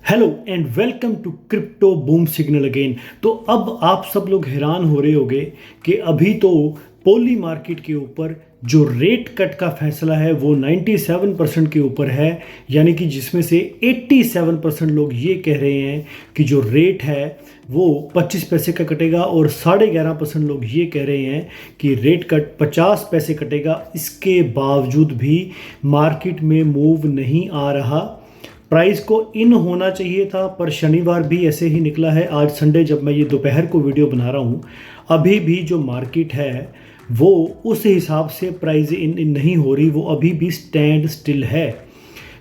Hello and welcome to crypto boom signal again. तो अब आप सब लोग हैरान हो रहे होंगे कि अभी तो पोली मार्केट के ऊपर जो रेट कट का फैसला है वो 97% के ऊपर है, यानी कि जिसमें से 87% लोग ये कह रहे हैं कि जो रेट है वो 25 पैसे का कटेगा और 11.5% लोग ये कह रहे हैं कि रेट कट 50 पैसे कटेगा। इसके बावजूद भी मार्केट में मूव नहीं आ रहा। प्राइस को इन होना चाहिए था पर शनिवार भी ऐसे ही निकला है। आज संडे जब मैं ये दोपहर को वीडियो बना रहा हूँ अभी भी जो मार्केट है वो उस हिसाब से प्राइस इन नहीं हो रही, वो अभी भी स्टैंड स्टिल है।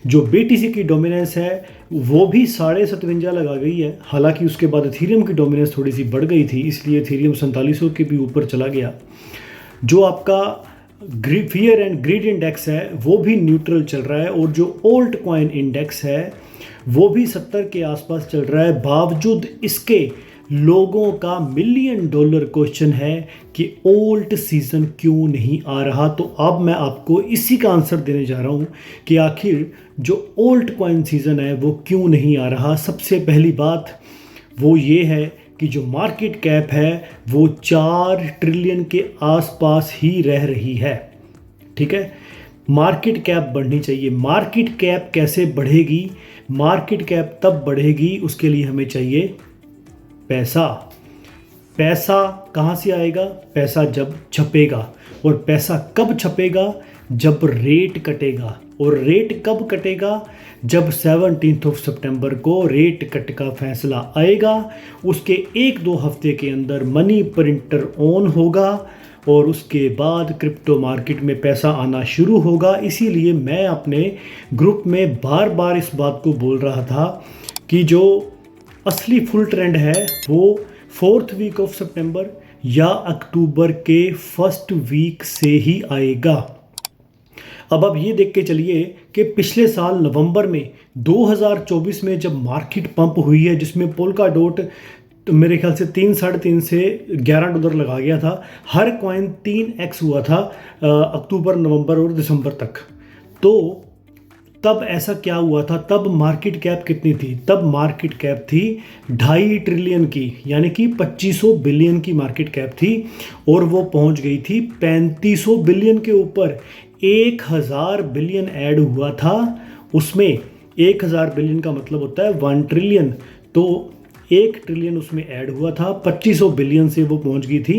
जो BTC की डोमिनेंस है वो भी 57.5 लगा गई है, हालांकि उसके बाद इथेरियम की डोमिनेंस थोड़ी सी बढ़ गई थी, इसलिए इथेरियम 4700 के भी ऊपर चला गया। जो आपका फियर एंड ग्रीड इंडेक्स है वो भी न्यूट्रल चल रहा है और जो ओल्ट कॉइन इंडेक्स है वो भी 70 के आसपास चल रहा है। बावजूद इसके लोगों का $1 मिलियन क्वेश्चन है कि ओल्ट सीजन क्यों नहीं आ रहा। तो अब मैं आपको इसी का आंसर देने जा रहा हूँ कि आखिर जो ओल्ट कॉइन सीजन है वो क्यों नहीं आ रहा। सबसे पहली बात वो ये है कि जो मार्केट कैप है वो 4 ट्रिलियन के आसपास ही रह रही है। ठीक है, मार्केट कैप बढ़नी चाहिए। मार्केट कैप कैसे बढ़ेगी? मार्केट कैप तब बढ़ेगी, उसके लिए हमें चाहिए पैसा। पैसा कहाँ से आएगा? पैसा जब छपेगा। और पैसा कब छपेगा? जब रेट कटेगा। और रेट कब कटेगा? जब 17 सितंबर को रेट कट का फैसला आएगा। उसके 1-2 हफ्ते के अंदर मनी प्रिंटर ऑन होगा और उसके बाद क्रिप्टो मार्केट में पैसा आना शुरू होगा। इसीलिए मैं अपने ग्रुप में बार बार इस बात को बोल रहा था कि जो असली फुल ट्रेंड है वो 4th वीक ऑफ सितंबर या अक्टूबर के 1st वीक से ही आएगा। अब आप ये देख के चलिए कि पिछले साल नवंबर में 2024 में जब मार्केट पंप हुई है, जिसमें पोल्का डॉट तो मेरे ख्याल से 3-3.5 से $11 लगा गया था, हर कॉइन 3x हुआ था अक्टूबर, नवंबर और दिसंबर तक। तो तब ऐसा क्या हुआ था? तब मार्केट कैप कितनी थी? तब मार्केट कैप थी 2.5 ट्रिलियन की, यानी कि 2500 बिलियन की मार्केट कैप थी और वो पहुंच गई थी 3500 बिलियन के ऊपर। 1000 बिलियन ऐड हुआ था उसमें। 1000 बिलियन का मतलब होता है 1 ट्रिलियन, तो 1 ट्रिलियन उसमें ऐड हुआ था। 2500 बिलियन से वो पहुंच गई थी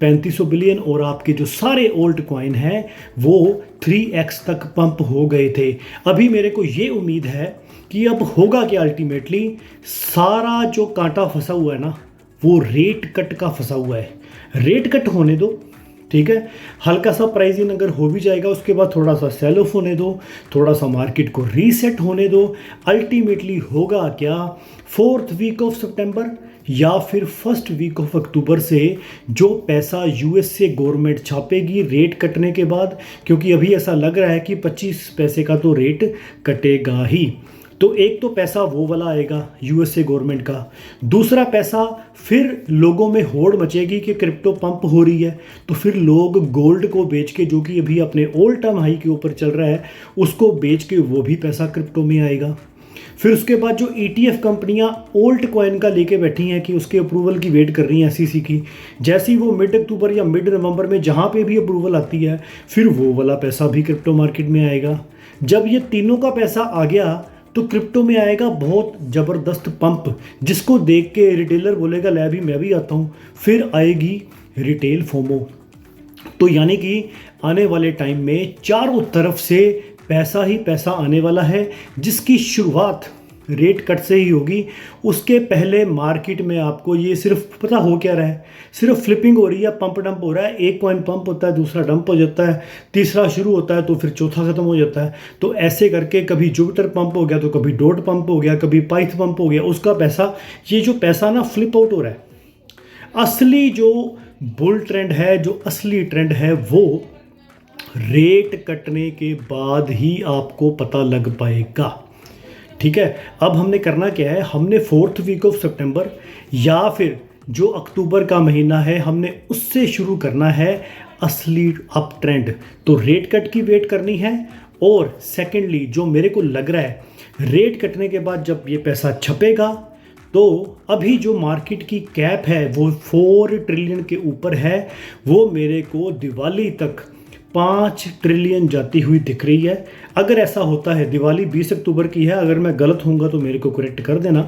3500 बिलियन और आपके जो सारे ओल्ड कॉइन हैं वो 3x तक पंप हो गए थे। अभी मेरे को ये उम्मीद है कि अब होगा कि अल्टीमेटली सारा जो कांटा फंसा हुआ है ना वो रेट कट का फंसा हुआ है। रेट कट होने दो, ठीक है, हल्का सा प्राइसिंग अगर हो भी जाएगा उसके बाद थोड़ा सा सेल ऑफ होने दो, थोड़ा सा मार्केट को रीसेट होने दो। अल्टीमेटली होगा क्या? 4th वीक ऑफ सितंबर या फिर 1st वीक ऑफ अक्टूबर से जो पैसा US से गवर्नमेंट छापेगी रेट कटने के बाद, क्योंकि अभी ऐसा लग रहा है कि 25 पैसे का तो रेट कटेगा ही। तो एक तो पैसा वो वाला आएगा US से गवर्नमेंट का, दूसरा पैसा फिर लोगों में होड़ मचेगी कि क्रिप्टो पंप हो रही है, तो फिर लोग गोल्ड को बेच के, जो कि अभी अपने ऑल टाइम हाई के ऊपर चल रहा है, उसको बेच के वो भी पैसा क्रिप्टो में आएगा। फिर उसके बाद जो ETF कंपनियां ओल्ट कॉइन का लेके बैठी हैं कि उसके अप्रूवल की वेट कर रही हैं SEC की, जैसे ही वो मिड अक्टूबर या मिड नवंबर में जहां पे भी अप्रूवल आती है फिर वो वाला पैसा भी क्रिप्टो मार्केट में आएगा। जब ये तीनों का पैसा आ गया तो क्रिप्टो में आएगा बहुत ज़बरदस्त पंप, जिसको देख के रिटेलर बोलेगा ले भी मैं भी आता हूँ। फिर आएगी रिटेल फोमो। तो यानी कि आने वाले टाइम में चारों तरफ से पैसा ही पैसा आने वाला है, जिसकी शुरुआत रेट कट से ही होगी। उसके पहले मार्केट में आपको ये सिर्फ पता हो क्या रहा है, सिर्फ फ्लिपिंग हो रही है, पंप डंप हो रहा है। एक कॉइन पंप होता है, दूसरा डंप हो जाता है, तीसरा शुरू होता है तो फिर चौथा ख़त्म हो जाता है। तो ऐसे करके कभी जुपिटर पंप हो गया तो कभी डॉट पंप हो गया, कभी पाइथ पंप हो गया, उसका पैसा, ये जो पैसा ना फ्लिप आउट हो रहा है। असली जो बुल ट्रेंड है, जो असली ट्रेंड है वो रेट कटने के बाद ही आपको पता लग पाएगा। ठीक है, अब हमने करना क्या है? हमने 4th वीक ऑफ सितंबर या फिर जो अक्टूबर का महीना है हमने उससे शुरू करना है असली अप ट्रेंड। तो रेट कट की वेट करनी है और सेकेंडली जो मेरे को लग रहा है रेट कटने के बाद जब ये पैसा छपेगा तो अभी जो मार्केट की कैप है वो 4 ट्रिलियन के ऊपर है, वो मेरे को दिवाली तक 5 ट्रिलियन जाती हुई दिख रही है। अगर ऐसा होता है, दिवाली 20 अक्टूबर की है, अगर मैं गलत होऊंगा तो मेरे को करेक्ट कर देना,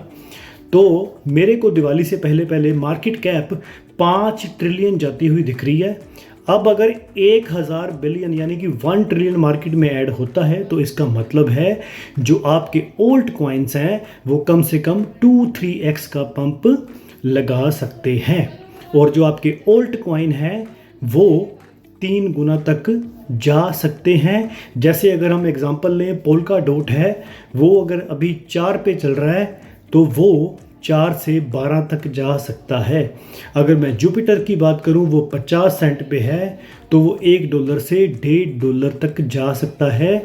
तो मेरे को दिवाली से पहले पहले मार्केट कैप 5 ट्रिलियन जाती हुई दिख रही है। अब अगर 1000 बिलियन यानी कि 1 ट्रिलियन मार्केट में ऐड होता है तो इसका मतलब है जो आपके ओल्ड कॉइन्स हैं वो कम से कम 2-3x का पंप लगा सकते हैं, और जो आपके ओल्ड कॉइन हैं वो 3 गुना तक जा सकते हैं। जैसे अगर हम एग्जांपल लें, पोल्का डॉट है, वो अगर अभी 4 पे चल रहा है तो वो 4 से 12 तक जा सकता है। अगर मैं जुपिटर की बात करूं, वो 50 सेंट पे है तो वो $1 से $1.5 तक जा सकता है।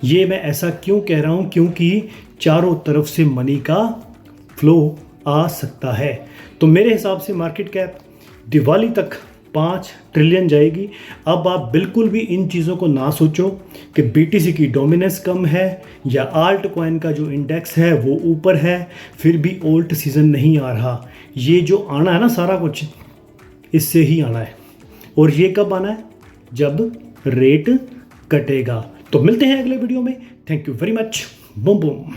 ये मैं ऐसा क्यों कह रहा हूं, क्योंकि चारों तरफ से मनी का फ्लो आ सकता है। तो मेरे हिसाब से मार्केट कैप दिवाली तक 5 ट्रिलियन जाएगी। अब आप बिल्कुल भी इन चीज़ों को ना सोचो कि BTC की डोमिनेंस कम है या आल्ट कॉइन का जो इंडेक्स है वो ऊपर है, फिर भी ओल्ट सीज़न नहीं आ रहा। ये जो आना है ना सारा कुछ, इससे ही आना है। और ये कब आना है? जब रेट कटेगा। तो मिलते हैं अगले वीडियो में। Thank you very much. Boom boom.